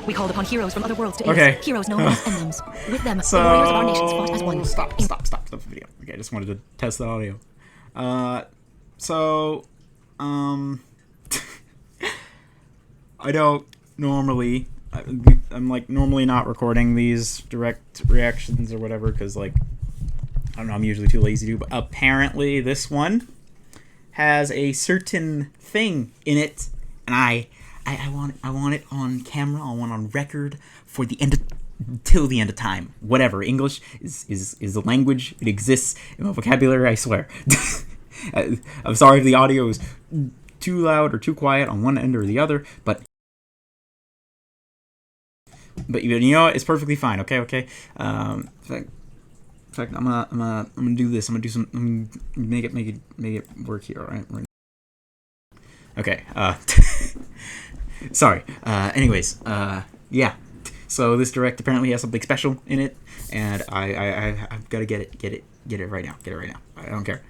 We called upon heroes from other worlds to aid Okay. us. Heroes known as emblems. With them, the warriors of our nations fought as one. Stop the video. Okay, I just wanted to test the audio. I don't normally... I'm, like, normally not recording these direct reactions or whatever, because, like, I don't know, I'm usually too lazy to, but apparently this one has a certain thing in it, and I want it on camera, I want it on record for the end of, till the end of time. Whatever. English is a language. It exists in my vocabulary, I swear. I'm sorry if the audio is too loud or too quiet on one end or the other, but you know what? It's perfectly fine. Okay. In fact, I'm gonna do this. I'm gonna make it work here. All right. Okay. Sorry. Anyways. Yeah. So this direct apparently has something special in it, and I've got to get it right now. Get it right now. I don't care.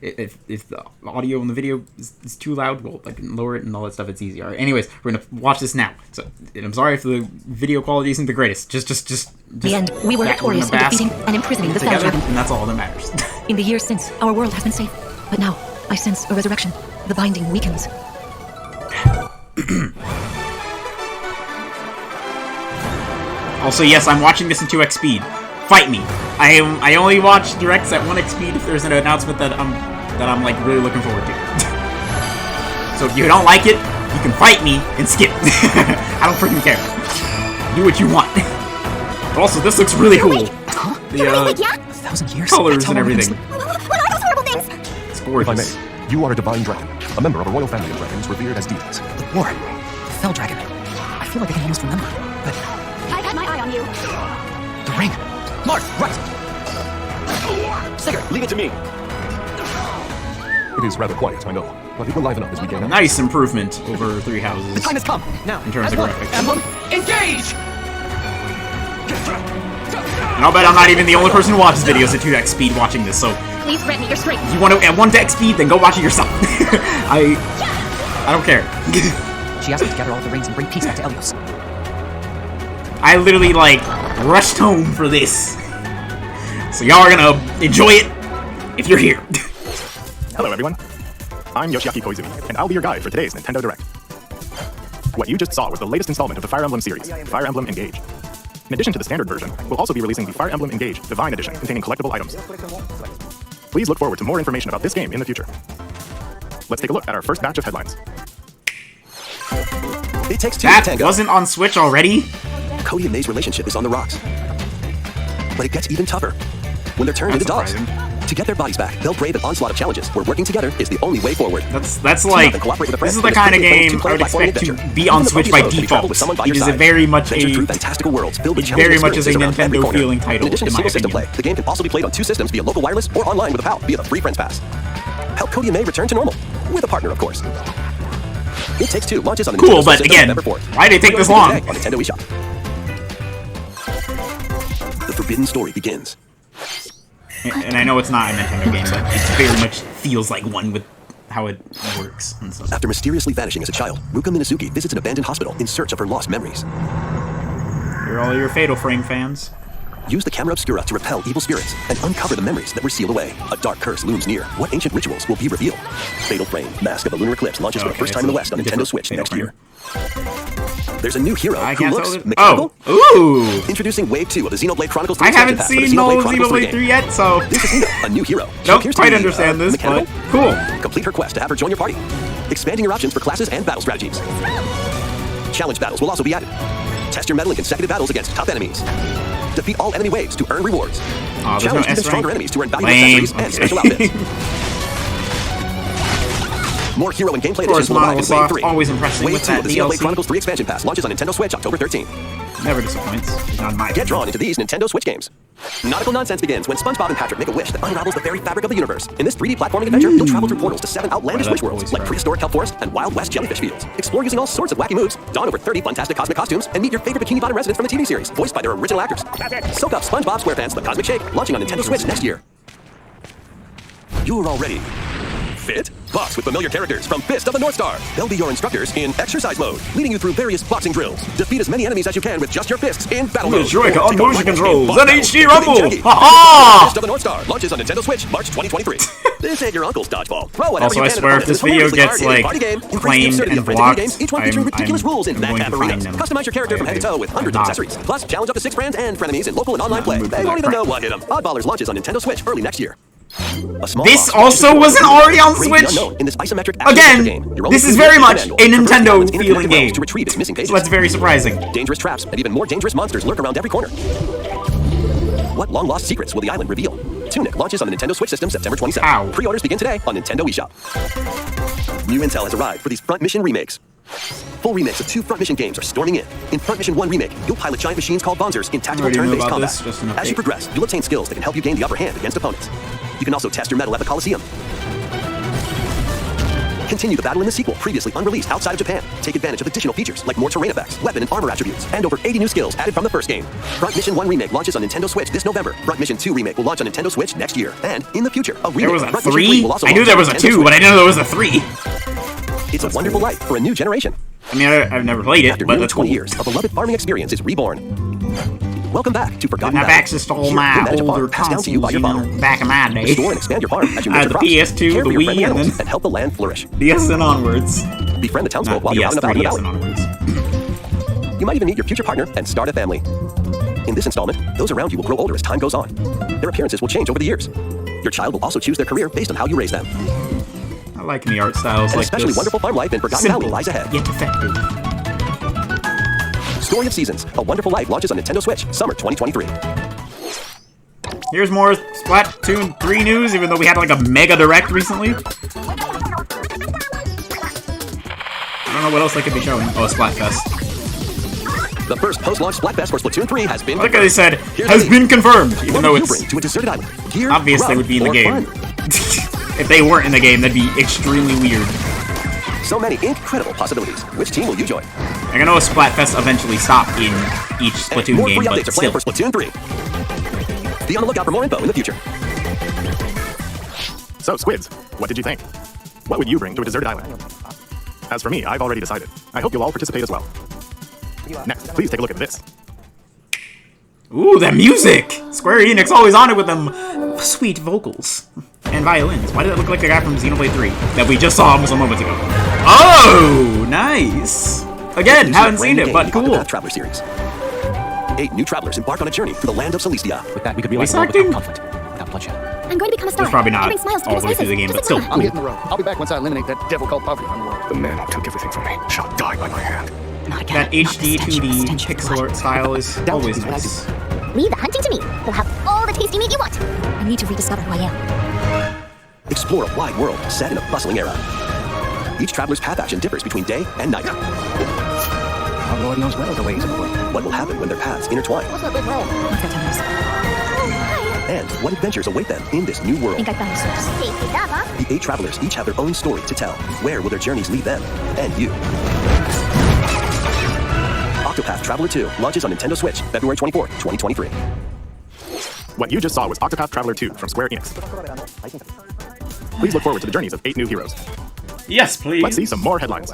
If the audio and the video is too loud, well, I can lower it and all that stuff. It's easy. All right. Anyways, we're gonna watch this now. So, and I'm sorry if the video quality isn't the greatest. Just The end. We were victorious in defeating and imprisoning the Fell Dragon. And that's all that matters. In the years since, our world has been safe. But now, I sense a resurrection. The binding weakens. Also, yes, I'm watching this in 2x speed. Fight me. I only watch directs at 1x speed if there's an announcement that I'm like really looking forward to. So if you don't like it, you can fight me and skip. I don't freaking care. Do what you want. But also, this looks really cool. The 1,000 years. colors and everything. What are those horrible things? It's If I gorgeous. may, you are a divine dragon, a member of a royal family of dragons revered as deities. The war. The Fell Dragon. I feel like I can almost remember. But I've had my eye on you. the ring. Marth, right. Sigurd, Leave it to me. It is rather quiet, I know, but it will liven up as we gain. Nice improvement over Three Houses. the time has come. Now, In terms as of one, graphics. Emblem, engage! And I'll bet I'm not even the only person who watches videos at 2x speed watching this, so Please grant me your strength. if you want to at 1x speed, then go watch it yourself. I don't care. She asked me to gather all of the rings and bring peace back to Elyos. I literally, like, rushed home for this. So y'all are gonna enjoy it if you're here. Hello everyone, I'm Yoshiaki Koizumi, and I'll be your guide for today's Nintendo Direct. What you just saw was the latest installment of the Fire Emblem series, Fire Emblem Engage. In addition to the standard version, we'll also be releasing the Fire Emblem Engage Divine Edition containing collectible items. Please look forward to more information about this game in the future. Let's take a look at our first batch of headlines. It takes two That to tango. wasn't on Switch already? Cody and May's relationship is on the rocks. But it gets even tougher when they're turned That's into dogs. surprising. To get their bodies back, they'll brave an onslaught of challenges where working together is the only way forward. That's like, and cooperate with a friend this is the in this kind of quickly game I would platforming expect to adventure. be on Even the Switch bumpy by road to be traveled with someone default. by It your is a side. very much Venture through a fantastical worlds filled with it's very challenging much as a experiences around every Nintendo corner. feeling title, In addition to in my single system play, opinion. the game can also be played on 2 systems via local wireless or online with a pal via the free Friends Pass. Help Cody and May return to normal with a partner, of course. It Takes Two launches on the Cool, Nintendo but Switch again, November 4th. why did it take this Today long? On Nintendo eShop. The forbidden story begins. And I know it's not a Nintendo game, but it very much feels like one with how it works and stuff. After mysteriously vanishing as a child, Ruka Minazuki visits an abandoned hospital in search of her lost memories. You're all your Fatal Frame fans. Use the camera obscura to repel evil spirits and uncover the memories that were sealed away. A dark curse looms near. What ancient rituals will be revealed? Fatal Frame, Mask of a Lunar Eclipse launches for the first time in the West on Nintendo Switch Fatal next Frame. year. There's a new hero I who can't looks tell it. mechanical. Oh, ooh! Introducing Wave 2 of the Xenoblade Chronicles 3 I haven't expansion pack for the seen no Chronicles Xenoblade 3 game. yet, so This is Nina, a new hero. She don't appears to quite be, understand this, but mechanical. cool. Complete her quest to have her join your party, expanding your options for classes and battle strategies. Challenge battles will also be added. Test your mettle in consecutive battles against top enemies. Defeat all enemy waves to earn rewards. Aw, there's no Challenge even S rank. stronger enemies to earn valuable Lame. accessories and Okay. special outfits. More hero and gameplay Of course, editions will arrive in Wave Monolith 3. always impressing Wave with 2 that of the Xenoblade DLC. Chronicles 3 expansion pass launches on Nintendo Switch October 13th. Never disappoints. Not my Get drawn into these Nintendo Switch games. Nautical nonsense begins when SpongeBob and Patrick make a wish that unravels the very fabric of the universe. In this 3D platforming adventure, you'll travel through portals to 7 outlandish Well, wish that worlds, always like right. prehistoric kelp forest and Wild West jellyfish fields. Explore using all sorts of wacky moves, don over 30 fantastic cosmic costumes, and meet your favorite Bikini Bottom residents from the TV series, voiced by their original actors. Soak up SpongeBob SquarePants The Cosmic Shake, launching on Nintendo Switch next year. You're all ready Fit? Box with familiar characters from Fist of the North Star. They'll be your instructors in exercise mode, leading you through various boxing drills. Defeat as many enemies as you can with just your fists in battle mode. Joy-Con Or take on motion rivals controls in boss and battles, HD including Rumble. Jackie. Ha-ha! Fist of the North Star launches on Nintendo Switch March 2023. This ain't your uncle's dodgeball. Throw whatever Also, you I can swear at if this opponents video in gets, this like, party game. Embrace the claimed absurdity and of friendly video blocked, games, each one featuring ridiculous rules in I'm back going half to find arenas. them. Customize your character from head to toe with hundreds of not. accessories. Plus, challenge up to 6 friends and frenemies in local and online Not play. moved They to won't that even know crap. what hit them. Oddballers launches on Nintendo Switch early next year. A small This box also features wasn't four already on Brave the Switch? Unknown in this isometric action Again, adventure game. Your only this is tool very to much handle. a Traverse Nintendo islands in feeling interconnected game. realms to retrieve its missing pages. So that's very surprising. Dangerous traps and even more dangerous monsters lurk around every corner. What long-lost secrets will the island reveal? Tunic launches on the Nintendo Switch system September 27th. Ow. Pre-orders begin today on Nintendo eShop. New intel has arrived for these Front Mission remakes. Full remakes of 2 Front Mission games are storming in. In Front Mission 1 Remake, you'll pilot giant machines called Bonzers in tactical already knew turn-based about combat. this, just an As you update. progress, you'll obtain skills that can help you gain the upper hand against opponents. You can also test your mettle at the Coliseum. Continue the battle in the sequel, previously unreleased outside of Japan. Take advantage of additional features like more terrain effects, weapon and armor attributes, and over 80 new skills added from the first game. Front Mission 1 Remake launches on Nintendo Switch this November. Front Mission 2 Remake will launch on Nintendo Switch next year. And in the future, a remake There was of a Front Mission 3 3? will also I knew launch there on was a Nintendo 2, but I Switch. didn't know there was a 3. It's a wonderful life for a new generation. I mean, I've never played it, After but nearly that's 20 cool. years, a beloved farming experience is reborn. Welcome back to Forgotten Didn't have Valley. access to all Here, my you'll manage a farm older passed down to you by consoles, your you father. know, back in my day. Store and expand your farm as you I nurture had the crops, PS2, care the for your Wii, friendly and animals, then- and help the land flourish. DS and onwards. Befriend the townsfolk Not while you're out DS, and about in the 3DS and valley. onwards. You might even meet your future partner and start a family. In this installment, those around you will grow older as time goes on. Their appearances will change over the years. Your child will also choose their career based on how you raise them. I like the art styles An like especially this. wonderful farm life in Forgotten Simple, Valley lies ahead. yet effective. Story of Seasons, A Wonderful Life launches on Nintendo Switch, summer 2023. Here's more Splatoon 3 news, even though we had like a mega direct recently. I don't know what else they could be showing. Oh, Splatfest. The first post-launch Splatfest for Splatoon 3 has been Like they said, Here's has the- been confirmed, What even though will you it's bring to a deserted island? Gear, obvious they grub, would be in the or game. fun? If they weren't in the game, that'd be extremely weird. So many incredible possibilities. Which team will you join? Like, I know a Splatfest eventually stopped in each And Splatoon more game, free but updates are still. planned for Splatoon 3. Be on the lookout for more info in the future. So, Squids, what did you think? What would you bring to a deserted island? As for me, I've already decided. I hope you'll all participate as well. Next, please take a look at this. Ooh, that music! Square Enix always on it with them sweet vocals. And violins. Why did it look like the guy from Xenoblade 3 that we just saw almost a moment ago? Oh, nice! Again, haven't seen it, but cool. Octopath Traveler series. 8 new travelers embark on a journey through the land of Celestia. With that, we could Voice realize the world without acting? conflict, without bloodshed. I'm going to become a star. It's probably not Giving smiles to all the way people's through the faces. game, but Just still. like I'm hitting the road. I'll be back once I eliminate that devil called poverty from the world. The man who took everything from me shall die by my hand. Not again. That Not the HD stench, 2D stench of pixel blood. art style is always nice. Leave the hunting to me. You'll have all the tasty meat you want. I need to rediscover who I am. Explore a wide world set in a bustling era. Each traveler's path action differs between day and night. Our Lord knows well the ways of the world. What will happen when their paths intertwine? What's that big roll? I've got time to Hi. And what adventures await them in this new I world? think I found a source. Tasty stuff, huh? The 8 travelers each have their own story to tell. Where will their journeys lead them and you? Octopath Traveler 2 launches on Nintendo Switch February 24, 2023. What you just saw was Octopath Traveler 2 from Square Enix. Please look forward to the journeys of 8 new heroes. Yes, please. Let's see some more headlines.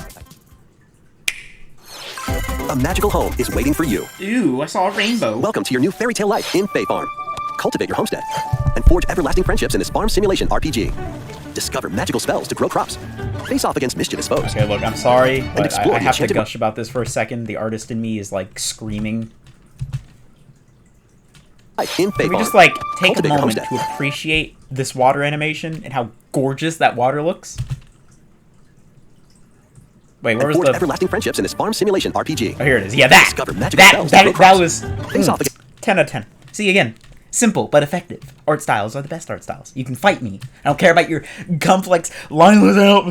A magical home is waiting for you. Ooh, I saw a rainbow. Welcome to your new fairy tale life in Fae Farm. Cultivate your homestead and forge everlasting friendships in this farm simulation RPG. Discover magical spells to grow crops. Face off against mischievous foes. Okay, look, I'm sorry, but explore I the have to enchanted- gush about this for a second. The artist in me is, like, screaming. Life in Fae Can we Farm. just, like, take a Cultivate your moment homestead. to appreciate this water animation and how gorgeous that water looks? Wait, where And was forge the... everlasting friendships in this farm simulation RPG. Oh, here it is. Yeah, that! Discover magical spells to grow That crops. was... Face off against 10 out of 10. See, again, simple but effective. Art styles are the best art styles. You can fight me. I don't care about your complex line out.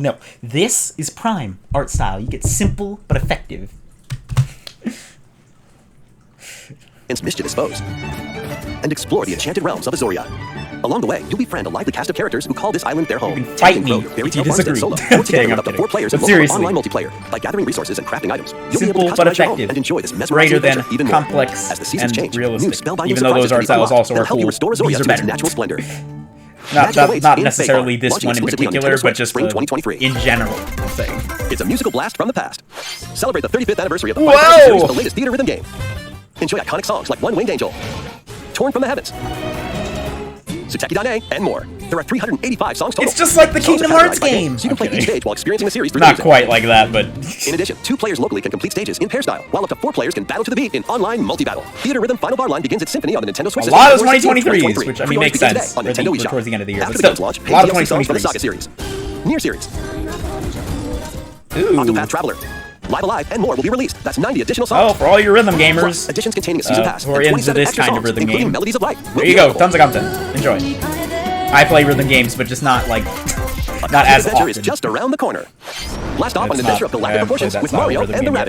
No. This is prime art style. You get simple but effective. mischievous foes. And explore the enchanted realms of Azoria. Along the way, you'll befriend a lively cast of characters who call this island their home. You can fight and grow me your fairy if you tale farms in disagree. solo, I'm or together kidding, with I'm up to kidding. 4 players But in local seriously. online multiplayer. By gathering resources and crafting items, you'll be Simple able to but customize your home effective. and enjoy this mesmerizing Greater than adventure even more. complex As the seasons and change, new realistic. spellbinding Even though those surprises art can be styles unlocked also that'll are help you cool, restore these Azoria are to its better. natural splendor. Magic awaits not in necessarily Fake this Launching one in exclusively on particular, Nintendo but Switch, just Spring 2023. in general. I'm saying. It's a musical blast from the past. Celebrate the 35th anniversary of the Whoa! Final Fantasy series with the latest theater rhythm game. Enjoy iconic songs like One Winged Angel, Torn from the Heavens, Tsuteki Dane, and more. There are 385 songs total. It's just like the Songs are Kingdom Hearts categorized by game. So you can play Okay. each stage while experiencing the series through Not the music. quite like that, but In addition, 2 players locally can complete stages in pair style, while up to 4 players can battle to the beat in online multi-battle. Theater Rhythm Final Bar Line begins its symphony on the Nintendo Switch a system lot of February 16th, 2023s, which I mean Pre-orders makes begin sense. today on I think Nintendo we're eShop. towards the end of the year, After but the game's still, launch, a pay lot of DLC songs from the 2023s. Saga series, Nier series, Ooh. Octopath Traveler, Live Alive, and more will be released. That's 90 additional Oh, songs. for all your rhythm Plus, gamers, additions containing a season pass who are and into 27 this extra kind of songs, rhythm including game. Melodies of Light. will there be you go, available. tons of content. Enjoy. I play rhythm games, but just not like not as adventure often. is just around the corner. Blast off on an That's adventure not- of I galactic haven't proportions played that with style of Mario rhythm and the game yet.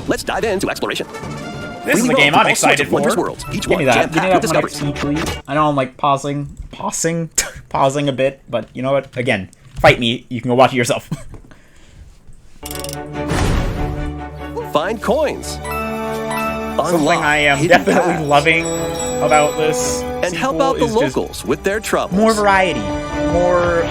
Rabbids. Let's dive into exploration. This is Freely the game roam I'm through all sorts excited of wondrous for. worlds, each Give me one that. jam-packed Give me with that one discoveries. please. I know I'm like pausing a bit, but you know what? Again, fight me. You can go watch it yourself. Find coins. Something Unlock I am hidden definitely paths. loving about this And help sequel out the is just locals with their troubles. more variety, more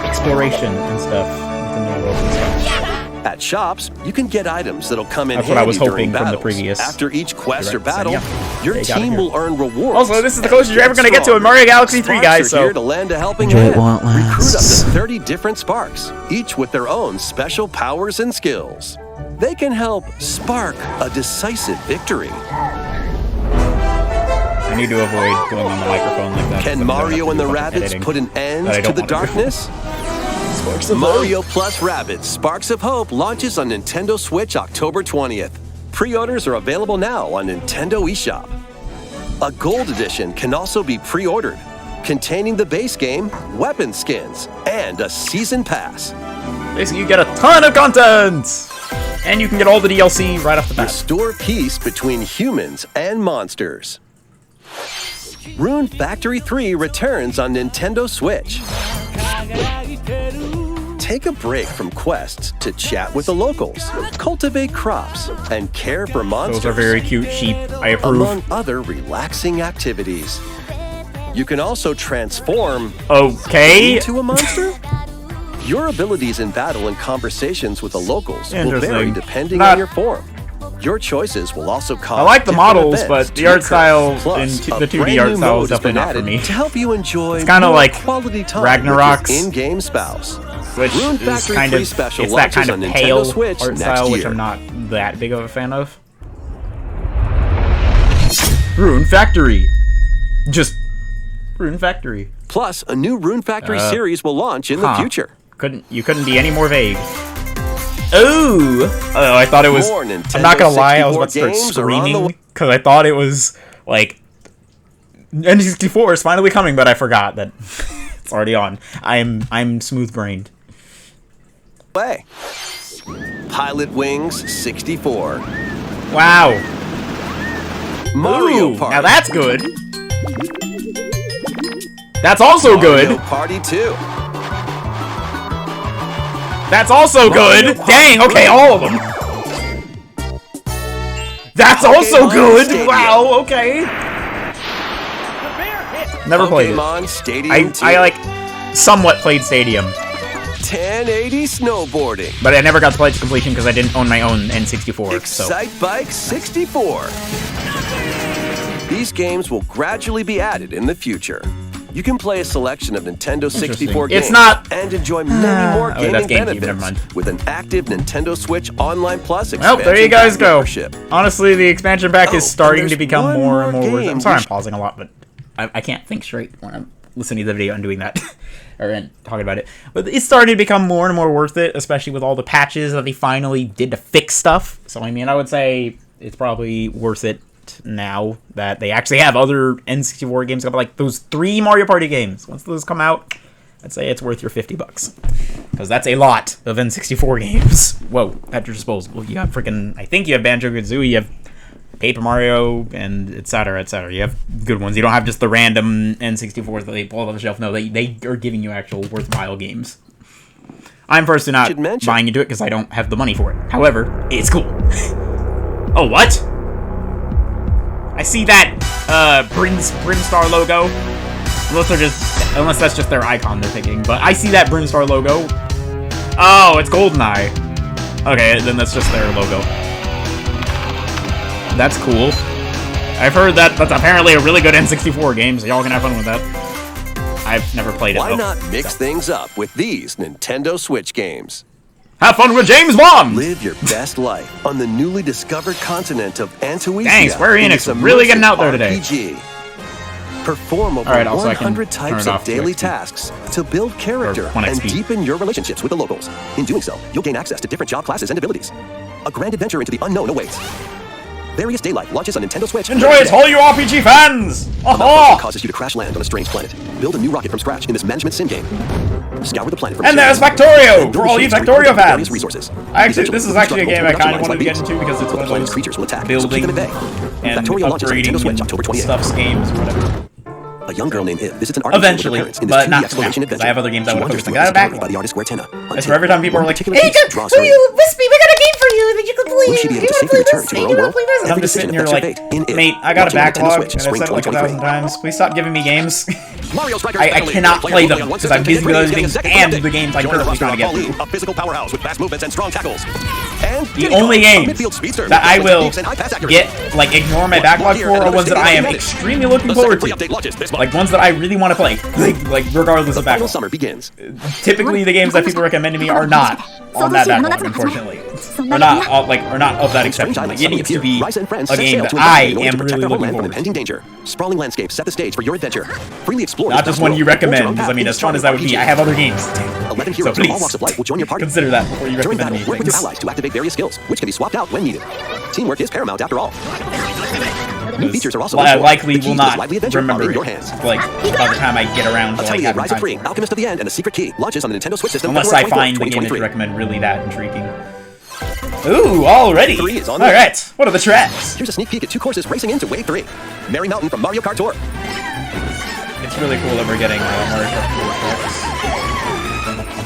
exploration and stuff within the world and stuff. At shops, you can get items that'll come in That's what I was handy during hoping from the battles. previous After each quest or direct, so battle, yeah, your they got it team here. will earn rewards. Also, this is the closest you're ever gonna get to a Mario Galaxy 3, guys, Sparks are here so to lend a helping enjoy it hand. while it Recruit up lasts. to 30 different sparks, each with their own special powers and skills. They can help spark a decisive victory. I need to avoid going on the microphone like that. Can Mario and the Rabbids put an end to the darkness? Mario plus Rabbids Sparks of Hope launches on Nintendo Switch October 20th. Pre-orders are available now on Nintendo eShop. A Gold Edition can also be pre-ordered, containing the base game, weapon skins, and a Season Pass. Basically, you get a ton of content! And you can get all the DLC right off the bat. Restore peace between humans and monsters. Rune Factory 3 returns on Nintendo Switch. Take a break from quests to chat with the locals, cultivate crops, and care for monsters. Those are very cute sheep. I approve. Among other relaxing activities. You can also transform Okay. into a monster. Your abilities in battle and conversations with the locals will vary Interesting. depending Not- on your form. Your choices will also cause I like the different models, events but the to art occur. style Plus, in a the 2D brand art new style mode is has been definitely not for added me. to help you enjoy It's kinda more like quality time Ragnarok's, with your in-game spouse. Which Rune is Factory kind 3 of Special it's that kind launches of on pale Nintendo Switch art next style, which year. I'm not that big of a fan of. Rune Factory. Just Rune Factory. Plus, a new Rune Factory series will launch in the future. You couldn't be any more vague. Ooh! Oh, I thought it was. More I'm Nintendo not gonna lie, I was 64 about to start games are on the screaming because I thought it was like N64 is finally coming, but I forgot that it's already on. I'm smooth brained. Way. Pilot Wings 64. Wow! Mario Ooh, Party. now that's good. That's also Mario good. Party 2. That's also Mario good. Party Dang, okay, 3. all of them. That's also Pokemon good. Stadium. Wow, okay. Never played it. Pokemon Stadium 2. I like somewhat played Stadium, 1080 snowboarding. but I never got to play it to completion because I didn't own my own N64. So Excite Bike 64. These games will gradually be added in the future. You can play a selection of Nintendo 64 games It's not- and enjoy many more Oh, gaming that's GameCube, benefits never mind. with an active Nintendo Switch Online Plus well, expansion there you guys pack go. membership. Honestly, the expansion pack Oh, is starting and to there's become one more and more more worth it. game I'm sorry, we I'm pausing a lot, but I can't think straight when I'm listening to the video and doing that or talking about it. But it's starting to become more and more worth it, especially with all the patches that they finally did to fix stuff. So I mean, I would say it's probably worth it now that they actually have other N64 games, like those 3 Mario Party games. Once those come out, I'd say it's worth your $50 because that's a lot of N64 games. Whoa, at your disposal. You have freaking, I think you have Banjo-Kazooie, you have Paper Mario, and etc. etc. You have good ones. You don't have just the random N64s that they pull off the shelf. No, they are giving you actual worthwhile games. I'm first to not Should mention- buying into it because I don't have the money for it. However, it's cool. Oh, what? I see that Brimstar logo. I'm unless that's just their icon they're picking. But I see that Brimstar logo. Oh, it's GoldenEye. Okay, then that's just their logo. That's cool. I've heard that's apparently a really good N64 game, so y'all can have fun with that. I've never played it, Why though. not mix things up with these Nintendo Switch games? Have fun with James Bond! Live your best life on the newly discovered continent of Antuisia. Dang, Square in Enix this really getting immersive out there today. RPG. Perform over Alright, also I can 100 turn types it of off to daily XP. tasks to build character Or 1 and XP. deepen your relationships with the locals. In doing so, you'll gain access to different job classes and abilities. A grand adventure into the unknown awaits. Various Daylight launches on Nintendo Switch. Enjoy it, all you RPG fans! A malfunction Oh! causes you to crash land on a strange planet. Build a new rocket from scratch in this management sim game. Scour the planet for And materials. there's Factorio! And For all you build machines to Factorio reproduce fans! various resources. This is actually a game I kind of wanted to get into because it's one of Planet's those creatures will attack, so keep building them at bay. and Factorio launches on Nintendo Switch upgrading October 28th. stuffs games or whatever. A young girl named Ib visits an art Eventually, museum with her parents in this but 2D not exploration now, 'cause adventure. I have other games I She wanna wonders post. I through got a a story by backlog. the artist Guertena. That's for every time people are like, particular hey, piece draws her in. Wispy, we got a game for you that you can play. Will she be able to safely return to her own world? And I'm Every just sitting decision here affects her like, fate in Ib. mate, I got a Launching on Nintendo backlog, Switch, and I spring said it like 1,000 2023. times. Please stop giving me games. Mario Strikers I Battle League. cannot Player play only them on one because I'm system busy with today, other getting things second and update. the games I'm Join the currently trying to get roster of through. Pauline, a physical powerhouse with fast movements and strong tackles. And The Diddy only Kong, a games midfield speedster that I with will techniques and high pass accuracy. get, like, ignore my backlog for are ones that I am extremely looking The forward second to. free update launches this month. Like, ones that I really want to play. Like regardless The of final backlog. summer begins. Typically, the games that people recommend to me are not on that backlog, unfortunately. Or not, are not of that Strange exception. Islands Like, it suddenly needs to appear. be Ryza and friends a set game sail that to I embark in order am to protect really our looking homeland from forward to. impending danger. Sprawling landscapes set the stage for your adventure. Freely explore Not this just vast one world. you Forge your recommend, own because I path mean, in as this fun as that would be, RPG. I have other games. 11 So heroes from all please, walks of life will join your party. consider that before you During recommend battle, me work with your things. allies to activate various skills, which can be swapped out when needed. Teamwork is paramount after all. New features are also I in store. likely The key will to this not lively adventure are remember in it, your hands. like, by the time I get around to, like, Atelier having Rise of time. Free, Alchemist of the End, and the Secret Key launches on the Nintendo Switch system. Unless I February find the 24th, game that you 2023. recommend really that intriguing. Ooh, already! 3 is on the Alright, what are the tracks? Here's a sneak peek at 2 courses racing into Wave 3. Merry Mountain from Mario Kart Tour. It's really cool that we're getting Mario Kart 4 tracks.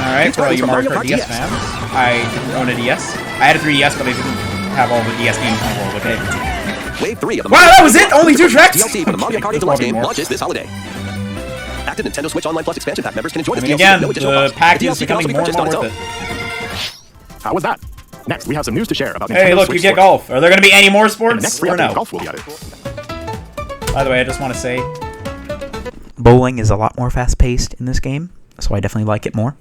Alright, for all you Mario Kart DS fans, I didn't own a DS. I had a 3DS, but I didn't have all the DS games in the world with it. Wave 3 of the Wow, that was it? Only 2 tracks? DLC for the Mario Kart There's 8 Deluxe probably game more. launches this holiday. Active Nintendo Switch Online Plus expansion pack members can enjoy I this mean, DLC again, with no additional the cost. pack The is DLC can also becoming be more and purchased more on its worth own. it. How was that? Next, we have some news to share about Nintendo Hey, look, Switch you get Sports. golf. Are there going to be any more In the sports next free or update, no? golf will be added. By the way, I just want to say, bowling is a lot more fast-paced in this game, so I definitely like it more.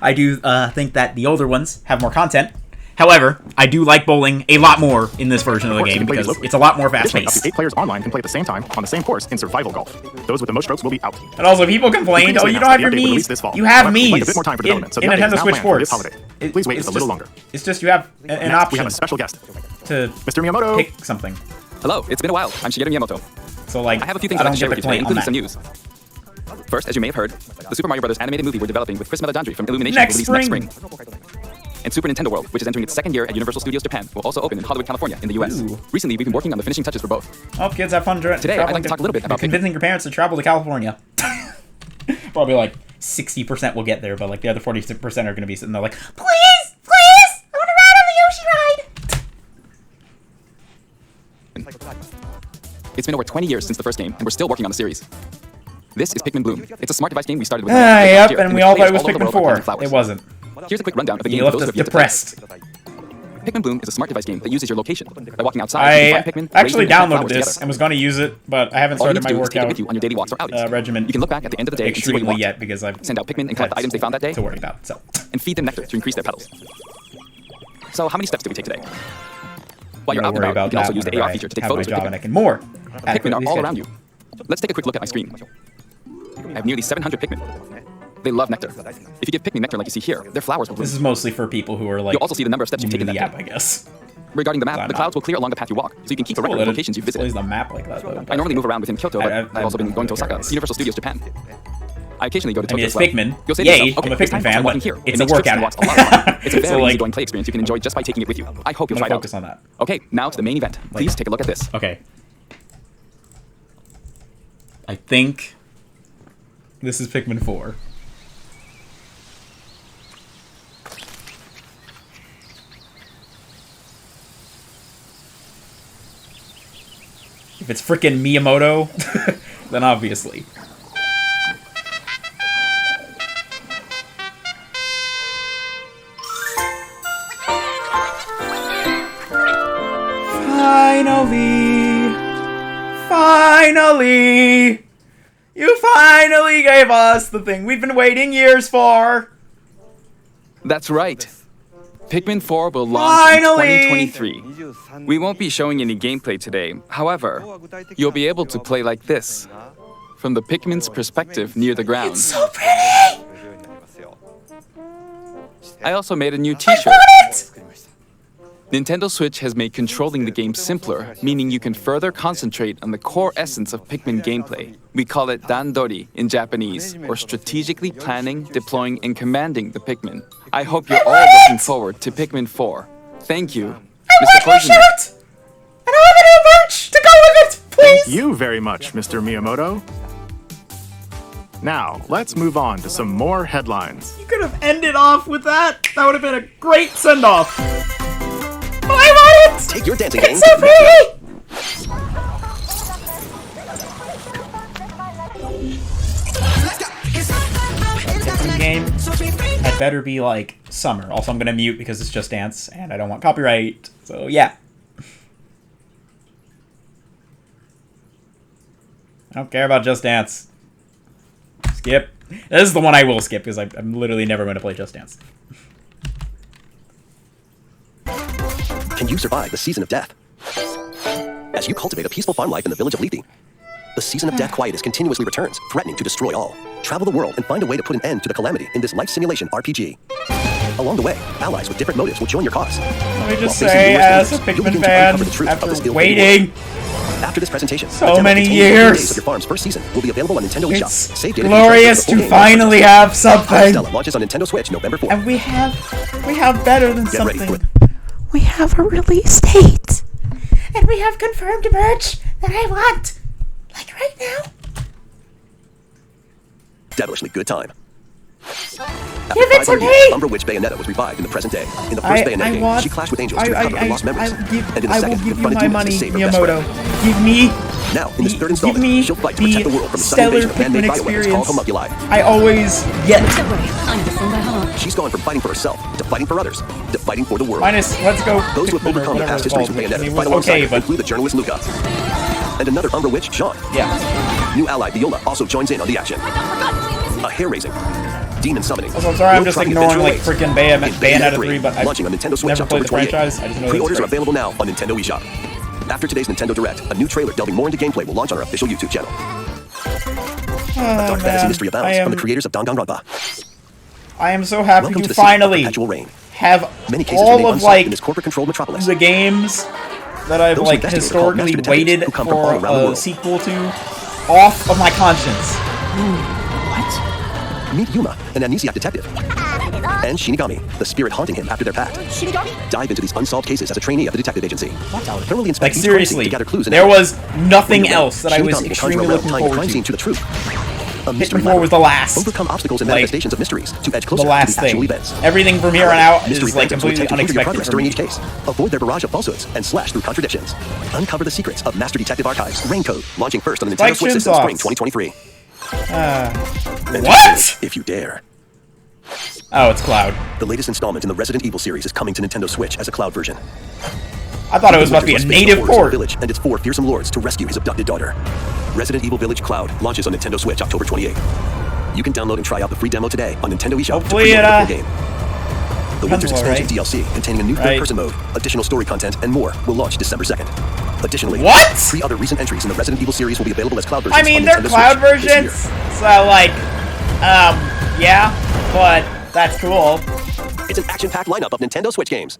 I do think that the older ones have more content. However, I do like bowling a lot more in this version of the course, you game can play because locally. it's a lot more Additionally, up to fast-paced. 8 players online can play at the same time on the same course in survival golf. Those with the most strokes will be out. And also, people complained, oh, you don't have your The update will release Mii's. this fall. You have However, we'd like a Mii's bit more time for in development, so the update Nintendo is now Switch planned for this Sports. holiday. Please wait It's just a little just- longer. It's just you have an Next, we option have a special guest, to Mr. Miyamoto. pick something. Hello, it's been a while. I'm Shigeru Miyamoto. So, like, I have a few things I I'd don't like to share get with to you today, play on including that. some news. First, as you may have heard, the Super Mario Bros. Animated movie we're developing with Chris Meledandri from Illumination Next will release spring. next spring. And Super Nintendo World, which is entering its second year at Universal Studios Japan, will also open in Hollywood, California, in the US. Ooh. Recently, we've been working on the finishing touches for both. Oh, kids, have fun Today, I'd traveling like to talk a little bit about convincing your parents to travel to California. Probably like 60% will get there, but like the other 40% are going to be sitting there like, please, please, I want to ride on the Yoshi ride. It's been over 20 years since the first game, and we're still working on the series. This is Pikmin Bloom. It's a smart device game we started with. Yep, year, and in we which all thought it players was all over the Pikmin world are 4. planting flowers. It wasn't. Here's a quick rundown of the game You for left those us who have yet to play. depressed. Pikmin Bloom is a smart device game that uses your location. By walking outside, I you can find Pikmin, actually raise them, and plant downloaded flowers this together. and was going to use it, but I haven't All you started need to my do is take it workout with you on your daily walks or outings. regimen You can look back at the end of the day and see what you extremely want. yet because I've Send out Pikmin and collect the items they found that day, to worry about. So, and feed them nectar to increase their petals. So how many steps did we take today? While you're I'm out gonna and worry about, you can also use the whenever AR feature to take have my photos with job and I Pikmin. can more. Pikmin adequately are all schedule. around you. Let's take a quick look at my screen. I have nearly 700 Pikmin. They love nectar. If you give Pikmin nectar like you see here, their flowers will bloom. This is mostly for people who are like You'll also see the number of steps you've new to taken the that app, day. I guess. Regarding the Why map, the not? clouds will clear along the path you walk, so you can keep a Cool record that of it locations you've displays visited. the map like that, though. I normally move around within Kyoto, but I've I've also been never going to really Osaka, cared. Universal Studios Japan. I occasionally go to I mean, Tokyo it's as well. Pikmin. You'll say to Yay, yourself, okay, I'm a this Pikmin time fan, I'm walking but here. it's It a makes trips workout and walks app. a lot of fun. It's a So, very like, easygoing play experience you can enjoy just by taking it with you. I hope I'm you'll gonna try it focus out. on that. Okay, now to the main event. Please take a look at this. Okay. I think this is Pikmin 4. If it's frickin' Miyamoto then obviously. Finally! You finally gave us the thing we've been waiting years for! That's right. Pikmin 4 will launch in 2023. We won't be showing any gameplay today. However, you'll be able to play like this, from the Pikmin's perspective near the ground. It's so pretty! I also made a new t-shirt. Nintendo Switch has made controlling the game simpler, meaning you can further concentrate on the core essence of Pikmin gameplay. We call it Dandori in Japanese, or strategically planning, deploying, and commanding the Pikmin. I hope you're all looking forward to Pikmin 4. Thank you, Mr. Koizumi. And I have a new merch to go with it, please! Thank you very much, Mr. Miyamoto. Now, let's move on to some more headlines. You could have ended off with that. That would have been a great send-off. But I want it! Take your dancing game It's so to the next level. Pikmin game had better be like summer. Also, I'm gonna mute because it's Just Dance and I don't want copyright. So yeah. I don't care about Just Dance. Skip. This is the one I will skip because I'm literally never going to play Just Dance. Can you survive the season of death? As you cultivate a peaceful farm life in the village of Lethe, the season of death quietus continuously returns, threatening to destroy all. Travel the world and find a way to put an end to the calamity in this life simulation RPG. Along the way, allies with different motives will join your cause. Let me just While facing say, numerous as a dangers, you'll Pikmin begin to fan, uncover the truth of this after ill-fated waiting world. After this presentation, so a demo many containing 30 years, days of your farm's first season will be available on Nintendo eShop. it's Save data glorious features for the to full game. finally have something. Stella launches on Nintendo Switch November 4th. And we have better than Get ready for something. it. We have a release date. And we have confirmed merch that I want. Like right now. Devilishly good time. Give it to me! Umbra Witch Bayonetta was revived in the present day. In the first Bayonetta game, she clashed with angels to recover her lost memories. And in the I will second, give you confronted my demons money, to save her best friend. Miyamoto. Give me Now, in this third give installment, me she'll fight to protect the world from the sudden stellar invasion of man-made Pikmin bioweapons called experience. Homunculi. I always get. Don't worry, I know the phone by heart. She's gone from fighting for herself to fighting for others to fighting for the world. Minus, let's go. Those who have Pikmin or overcome the whatever past it's histories of called. Bayonetta It fight was alongside okay, her but include the journalist Luca. And another Umbra Witch, Jean. yeah. New ally Viola also joins in on the action. A hair-raising, demon summoning. Also, I'm sorry, I'm We'll just try the ignoring adventure like awaits. freaking In Bayonetta 3, but I've launching on Nintendo Switch never played the October 28th. franchise. I just know Pre-orders are it's great. available now on Nintendo eShop. After today's Nintendo Direct, a new trailer delving more into gameplay will launch on our official YouTube channel. A dark fantasy mystery abounds from the creators of Danganronpa. I am so happy Welcome to to the city of finally perpetual reign. have Many cases all remain of unsolved like in this corporate-controlled metropolis. the games that I've Those who like investigate are called historically master waited detectives who come from all for around the a world. sequel to off of my conscience. Meet Yuma, an amnesiac detective, and Shinigami, the spirit haunting him after their pact. Dive into these unsolved cases as a trainee of the detective agency. Thoroughly inspect Like each crime scene seriously, to gather clues and there evidence. was nothing When you're ready, else that I was Shinigami will conjure extremely a realm looking tying the forward crime scene to. to the truth. A mystery Pikmin 4 was the labyrinth. last. Overcome obstacles and Like, manifestations of mysteries to edge closer The last to the actual thing. events. Everything from here on out Mystery is like detectives will completely attempt to hinder your unexpected progress for during me. each case. Avoid their barrage of falsehoods and slash through contradictions. Uncover the secrets of Master Detective Archives. Rain Code, launching first on the Nintendo Like Switch system Shinsoft. spring 2023. Enter What? If you dare. Oh, it's Cloud. The latest installment in the Resident Evil series is coming to Nintendo Switch as a cloud version. I thought it was about to be a Must face the native horrors of the port. village and its 4 fearsome lords to rescue his abducted daughter. Resident Evil Village Cloud launches on Nintendo Switch October 28th. You can download and try out the free demo today on Nintendo eShop Hopefully to pre-order the it, full game. The Winter's Pencil, Expansion right? DLC, containing a new Right. third-person mode, additional story content, and more, will launch December 2nd. Additionally, What? 3 other recent entries in the Resident Evil series will be available as cloud versions I mean, on they're Nintendo cloud Switch this year. versions, so like, yeah, but that's cool. It's an action-packed lineup of Nintendo Switch games.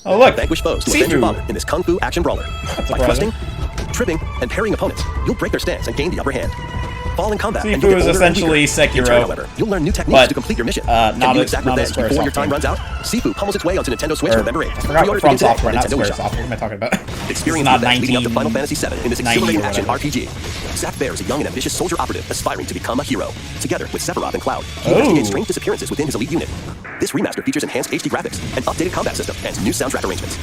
Oh look, Vanquish foes to avenge your Sifu. father in this kung fu action brawler. By surprising. thrusting, tripping, and parrying opponents, you'll break their stance and gain the upper hand. Fall in combat, and Sifu you'll get is older and essentially weaker. In Sekiro, turn, however, you'll learn new techniques but, to complete your mission. not Can you a- exact not a revenge before your time Squaresoft runs out? Sifu pummels its way onto Nintendo Switch Or, November 8th. I forgot Pre-order From today Software, on not Nintendo eShop. Squaresoft. What am I talking about? Experience not the events leading up to 1990 Final Fantasy VII in this exhilarating or action whatever. RPG. Zack Bear is a young and ambitious soldier operative aspiring to become a hero. Together with Sephiroth and Cloud, he investigates strange disappearances within his elite unit. This remaster features enhanced HD graphics, an updated combat system, and new soundtrack arrangements.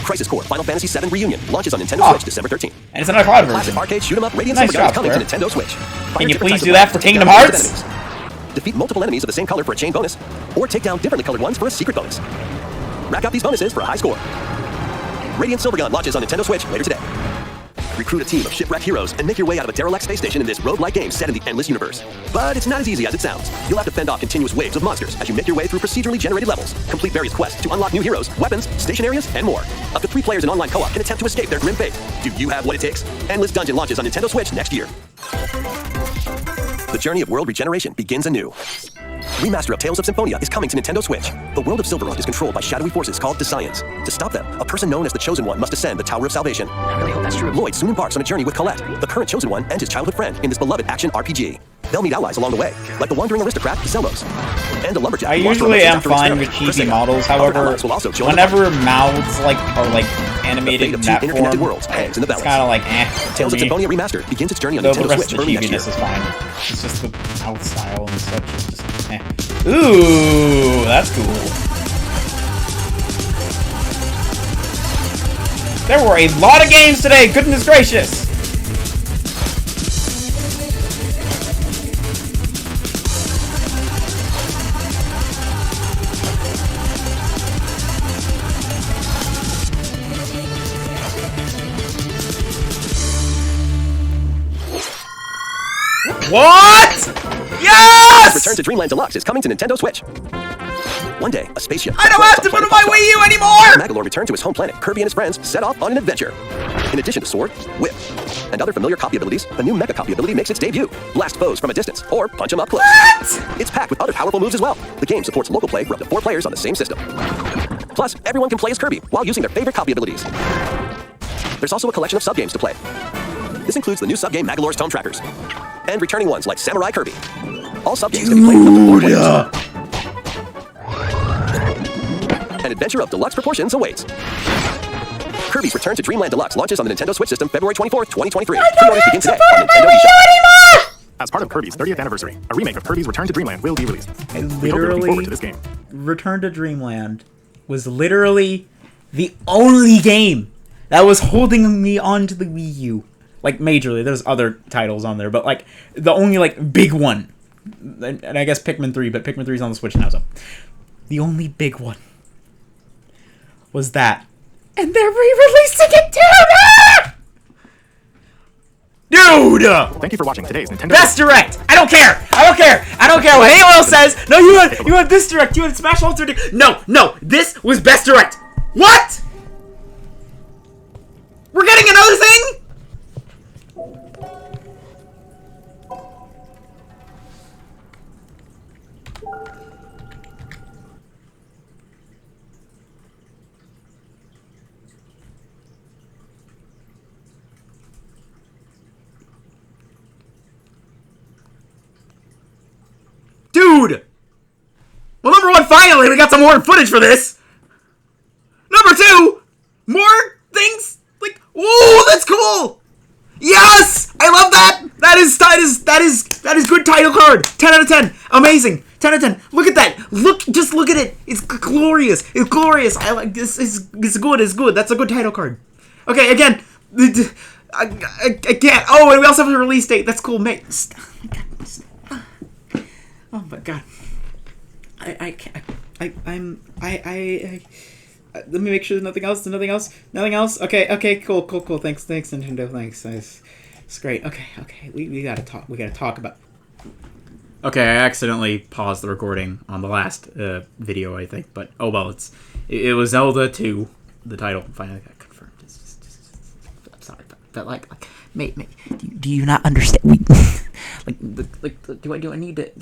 Crisis Core Final Fantasy VII Reunion launches on Nintendo Switch December 13th. And it's another cloud Classic version. arcade shoot 'em up Radiant Nice Silver Gun is job, coming to Square. Nintendo Switch. Can you different please types do of that weapons for to take Kingdom down Hearts? enemies. Defeat multiple enemies of the same color for a chain bonus, or take down differently colored ones for a secret bonus. Rack up these bonuses for a high score. Radiant Silvergun launches on Nintendo Switch later today. Recruit a team of shipwrecked heroes and make your way out of a derelict space station in this roguelike game set in the endless universe. But it's not as easy as it sounds. You'll have to fend off continuous waves of monsters as you make your way through procedurally generated levels, complete various quests to unlock new heroes, weapons, station areas, and more. Up to 3 players in online co-op can attempt to escape their grim fate. Do you have what it takes? Endless Dungeon launches on Nintendo Switch next year. The journey of world regeneration begins anew. Remaster of Tales of Symphonia is coming to Nintendo Switch. The world of Silverrun is controlled by shadowy forces called Descience. To stop them, a person known as the Chosen One must ascend the Tower of Salvation. I really hope that's true. Lloyd soon embarks on a journey with Colette, the current Chosen One and his childhood friend in this beloved action RPG. They'll meet allies along the way, like the wandering aristocrat Zelos, and a lumberjack. I who wants to usually run am after his fine family, with cheesy Chrysaor. models. Other However, allies will also join the whenever mouths are animated fate in of two that interconnected form, worlds hangs in the it's balance. kind of like Tales of for me. Symphonia Remastered begins its journey on Though the Nintendo rest Switch of the early next year. cheesiness is fine. It's just the mouth style and such is just Ooh, that's cool. There were a lot of games today, goodness gracious! What? Yes! Return to Dreamland Deluxe is coming to Nintendo Switch. One day, a spaceship. I don't have to put my Wii U anymore! Magolor returned to his home planet. Kirby and his friends set off on an adventure. In addition to sword, whip, and other familiar copy abilities, a new Mecha copy ability makes its debut. Blast foes from a distance, or punch them up close. What? It's packed with other powerful moves as well. The game supports local play for up to 4 players on the same system. Plus, everyone can play as Kirby while using their favorite copy abilities. There's also a collection of sub-games to play. This includes the new sub-game Magolor's Tome Trackers, and returning ones like Samurai Kirby. All sub-games can be played with up to 4 players. An adventure of deluxe proportions awaits. Kirby's Return to Dreamland Deluxe launches on the Nintendo Switch system February 24th, 2023. Pre-orders begin today on Nintendo eShop. As part of Kirby's 30th anniversary, a remake of Kirby's Return to Dreamland will be released. I We hope you're looking forward to this literally game. Return to Dreamland was literally the only game that was holding me onto the Wii U. Like, majorly. There's other titles on there, but, like, the only, like, big one. And I guess Pikmin 3, but Pikmin 3 is on the Switch now, so. The only big one was that. And they're re-releasing it too! Dude! Thank you for watching today's Nintendo. Best Direct! I don't care! I don't care! I don't care what anyone else says! No, you had this Direct! You had Smash Ultimate Direct! No! This was Best Direct! What?! We're getting another thing?! Dude! Well, number 1, finally, we got some more footage for this! Number 2, more things? Like, whoa, that's cool! Yes! I love that! That is good title card! 10 out of 10. Amazing. 10 out of 10. Look at that. Just look at it. It's glorious. It's glorious. I like this. It's good. That's a good title card. Okay, again. I can't. Oh, and we also have a release date. That's cool. May. Oh my god. I can't. Let me make sure there's nothing else. Okay, cool. Thanks, Nintendo. Thanks. It's great. Okay. We gotta talk about. Okay, I accidentally paused the recording on the last video, I think, but oh well. It was Zelda 2. The title finally got confirmed. It's just I'm sorry, but like, mate, do you not understand? Do I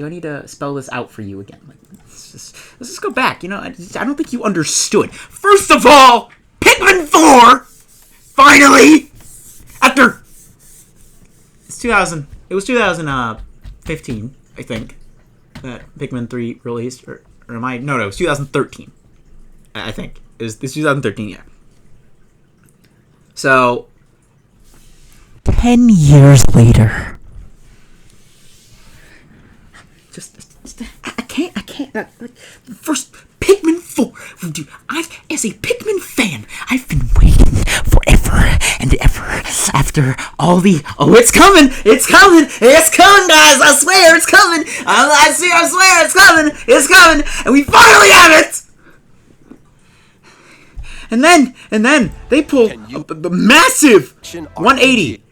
need to spell this out for you again? Like, let's just go back. You know, I don't think you understood. First of all, Pikmin 4, finally, after it was 2015, I think, that Pikmin 3 released, or am I? No, it was 2013. I think this 2013, yeah. So 10 years later. I can't. First, Pikmin 4. Dude, as a Pikmin fan, I've been waiting forever and ever after all the... Oh, it's coming! It's coming! It's coming, guys! I swear it's coming! I swear it's coming! It's coming! And we finally have it! And then they pull a massive 180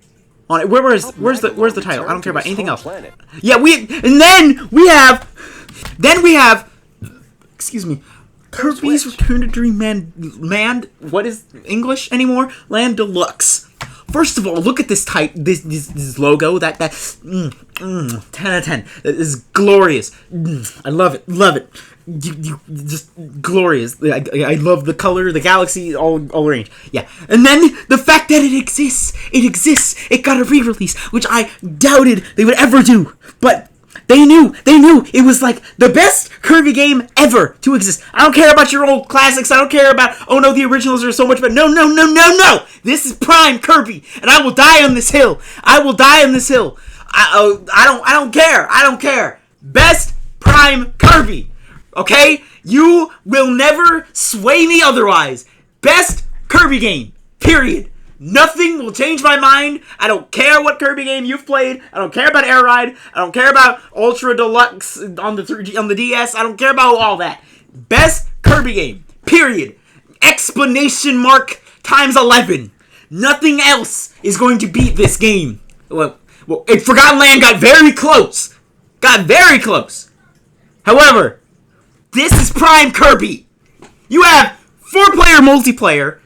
on it. Where's the title? I don't care about anything else. Yeah, then we have excuse me, Kirby's Return to Dreamland. What is English anymore? Land Deluxe. First of all, look at this this logo. That 10 out of 10. That is glorious. I love it. You just glorious. I love the color, the galaxy, all range. Yeah, and then the fact that it exists. It got a re-release, which I doubted they would ever do, but they knew it was like the best Kirby game ever to exist. I don't care about your old classics. I don't care about, oh no, the originals are so much better. No. This is Prime Kirby, and I will die on this hill. I don't care. Best Prime Kirby. Okay? You will never sway me otherwise. Best Kirby game. Period. Nothing will change my mind. I don't care what Kirby game you've played. I don't care about Air Ride. I don't care about Ultra Deluxe on the DS. I don't care about all that. Best Kirby game. Period. Explanation mark times 11. Nothing else is going to beat this game. Well, Forgotten Land got very close. However, this is Prime Kirby. You have 4-player multiplayer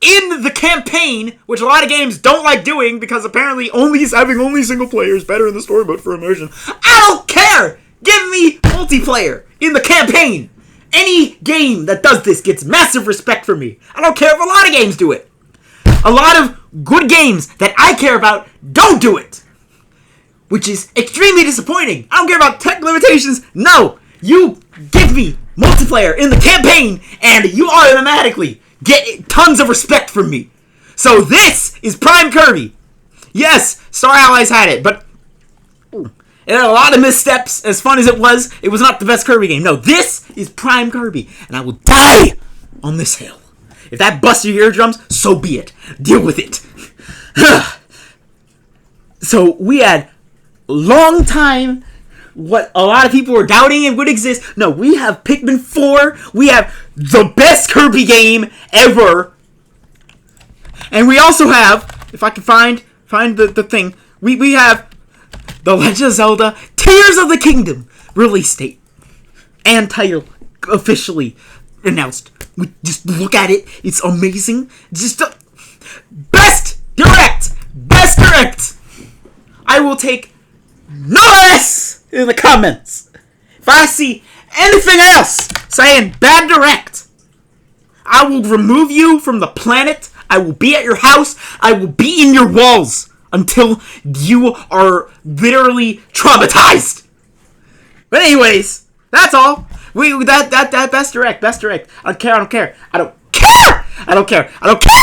in the campaign, which a lot of games don't like doing because apparently having only single player is better in the story mode for immersion. I don't care. Give me multiplayer in the campaign. Any game that does this gets massive respect from me. I don't care if a lot of games do it. A lot of good games that I care about don't do it, which is extremely disappointing. I don't care about tech limitations. No, you give me multiplayer in the campaign, and you automatically get tons of respect from me. So this is Prime Kirby. Yes, Star Allies had it, but it had a lot of missteps. As fun as it was not the best Kirby game. No, this is Prime Kirby, and I will die on this hill. If that busts your eardrums, so be it. Deal with it. So we had long time what a lot of people were doubting it would exist. No, we have Pikmin 4. We have the best Kirby game ever. And we also have, if I can find the thing, we have The Legend of Zelda Tears of the Kingdom release date and title officially announced. We just look at it. It's amazing. Just best direct. I will take no less in the comments. If I see anything else saying bad direct, I will remove you from the planet. I will be at your house. I will be in your walls until you are literally traumatized. But anyways, that's all. That best direct. I don't care.